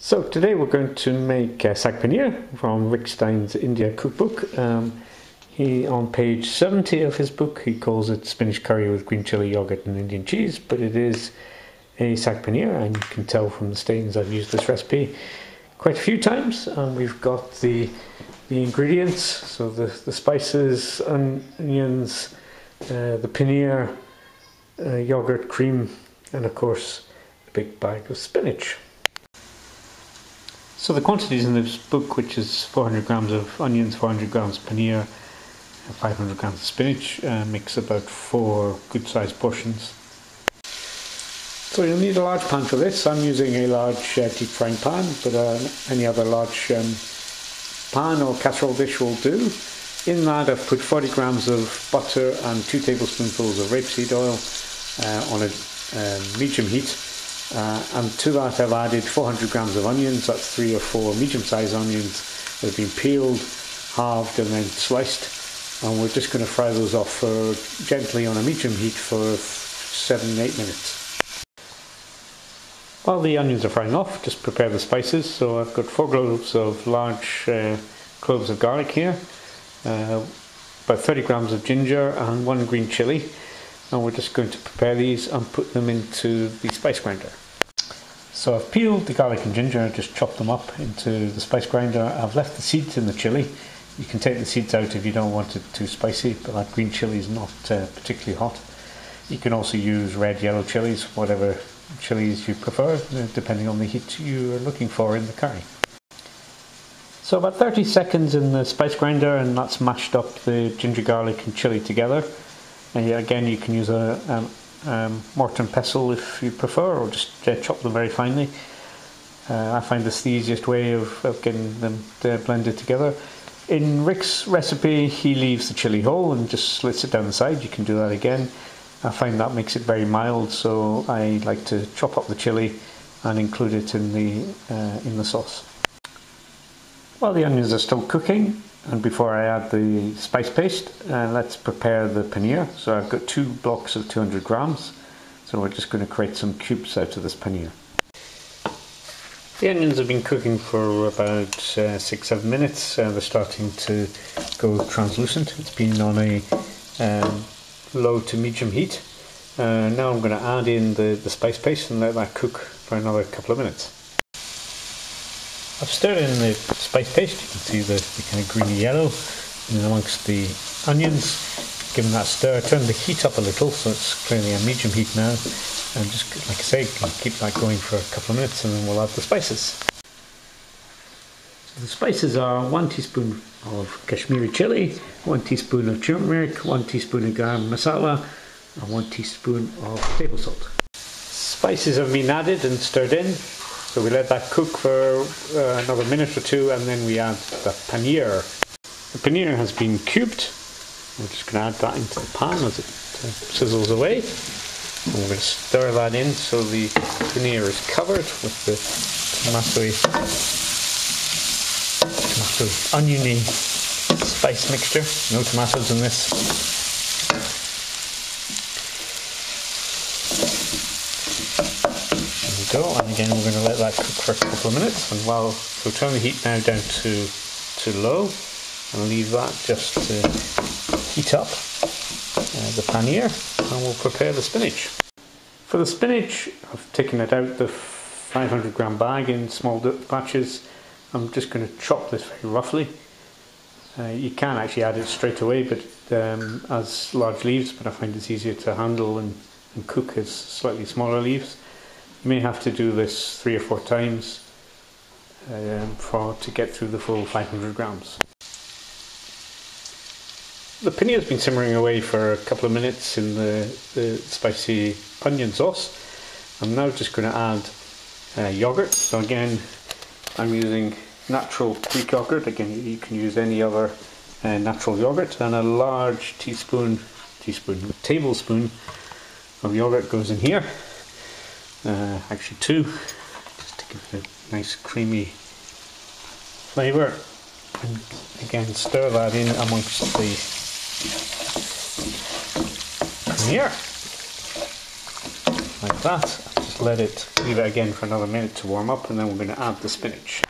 So today we're going to make Saag Paneer from Rick Stein's India cookbook. On page 70 of his book he calls it spinach curry with green chili, yogurt and Indian cheese, but it is a Saag Paneer, and you can tell from the stains I've used this recipe quite a few times. And we've got the ingredients, so the spices, onions, the paneer, yogurt, cream, and of course a big bag of spinach. So the quantities in this book, which is 400 grams of onions, 400 grams of paneer, 500 grams of spinach, makes about 4 good sized portions. So you'll need a large pan for this. I'm using a large deep frying pan, but any other large pan or casserole dish will do. In that I've put 40 grams of butter and 2 tablespoonfuls of rapeseed oil on a medium heat. And to that I've added 400 grams of onions. That's 3 or 4 medium-sized onions that have been peeled, halved and then sliced, and we're just going to fry those off gently on a medium heat for 7-8 minutes. While the onions are frying off, just prepare the spices. So I've got 4 cloves of large cloves of garlic here, about 30 grams of ginger and 1 green chili. And we're just going to prepare these and put them into the spice grinder. So I've peeled the garlic and ginger, just chopped them up into the spice grinder. I've left the seeds in the chili. You can take the seeds out if you don't want it too spicy, but that green chili is not particularly hot. You can also use red, yellow chilies, whatever chilies you prefer, depending on the heat you're looking for in the curry. So about 30 seconds in the spice grinder, and that's mashed up the ginger, garlic and chili together. And again, you can use a mortar and pestle if you prefer, or just chop them very finely. I find this the easiest way of getting them blended together. In Rick's recipe, he leaves the chili whole and just slits it down the side. You can do that again. I find that makes it very mild, so I like to chop up the chili and include it in the sauce. While the onions are still cooking, and before I add the spice paste, let's prepare the paneer. So I've got 2 blocks of 200 grams. So we're just going to create some cubes out of this paneer. The onions have been cooking for about 6-7 minutes. They're starting to go translucent. It's been on a low to medium heat. Now I'm going to add in the spice paste and let that cook for another couple of minutes. I've stirred in the spice paste. You can see the kind of greeny yellow in amongst the onions. Given that stir, turn the heat up a little, so it's clearly a medium heat now. And just, like I say, keep that going for a couple of minutes, and then we'll add the spices. So the spices are 1 teaspoon of Kashmiri chili, 1 teaspoon of turmeric, 1 teaspoon of garam masala, and 1 teaspoon of table salt. Spices have been added and stirred in. So we let that cook for another minute or 2, and then we add the paneer. The paneer has been cubed. We're just going to add that into the pan as it sizzles away. And we're going to stir that in so the paneer is covered with the tomato oniony spice mixture. No tomatoes in this. And again, we're going to let that cook for a couple of minutes, and we'll turn the heat now down to low and leave that just to heat up the paneer, and we'll prepare the spinach. For the spinach, I've taken it out the 500 gram bag in small batches. I'm just going to chop this very roughly. You can actually add it straight away, but as large leaves, but I find it's easier to handle and cook as slightly smaller leaves. You may have to do this 3 or 4 times to get through the full 500 grams. The paneer has been simmering away for a couple of minutes in the spicy onion sauce. I'm now just going to add yogurt. So again, I'm using natural Greek yogurt. Again, you can use any other natural yogurt, and a large tablespoon of yogurt goes in here. Actually 2, just to give it a nice creamy flavour, and again stir that in amongst the paneer like that. Just leave it again for another minute to warm up, and then we're going to add the spinach.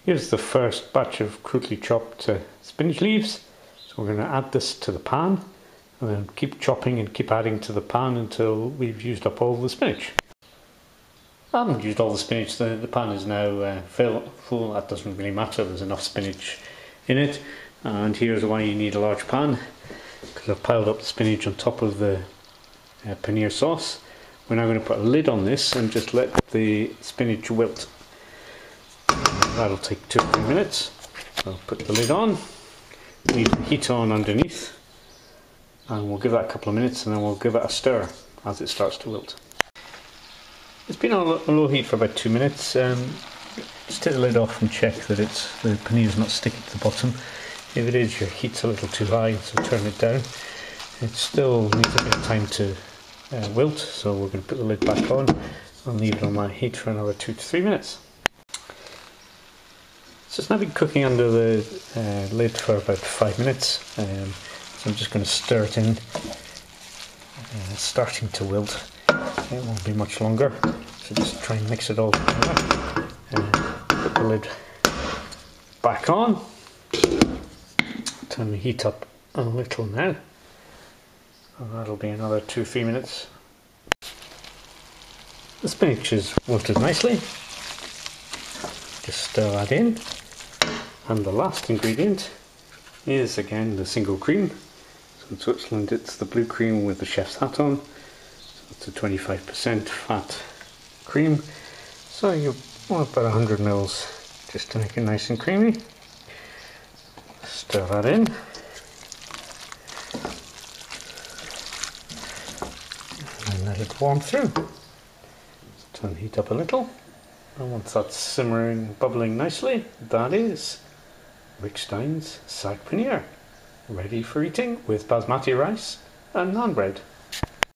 Here's the first batch of crudely chopped spinach leaves. So we're going to add this to the pan, and then keep chopping and keep adding to the pan until we've used up all the spinach. I haven't used all the spinach, the pan is now full. That doesn't really matter, there's enough spinach in it. And here's why you need a large pan, because I've piled up the spinach on top of the paneer sauce. We're now going to put a lid on this and just let the spinach wilt. That'll take 2 or 3 minutes. So put the lid on, leave the heat on underneath, and we'll give that a couple of minutes, and then we'll give it a stir as it starts to wilt. It's been on a low heat for about 2 minutes. Just take the lid off and check that the paneer is not sticking to the bottom. If it is, your heat's a little too high, so turn it down. It still needs a bit of time to wilt, so we're going to put the lid back on and leave it on that heat for another 2 to 3 minutes. So it's now been cooking under the lid for about 5 minutes, so I'm just going to stir it in. It's starting to wilt. It won't be much longer, so just try and mix it all together. Put the lid back on. Turn the heat up a little now. And that'll be another 2 or 3 minutes. The spinach is wilted nicely. Just stir that in. And the last ingredient is again the single cream. So in Switzerland it's the blue cream with the chef's hat on. So it's a 25% fat cream. So you want about 100 mils just to make it nice and creamy. Stir that in. And let it warm through. Turn the heat up a little. And once that's simmering, bubbling nicely, that is Rick Stein's Saag Paneer, ready for eating with basmati rice and naan bread.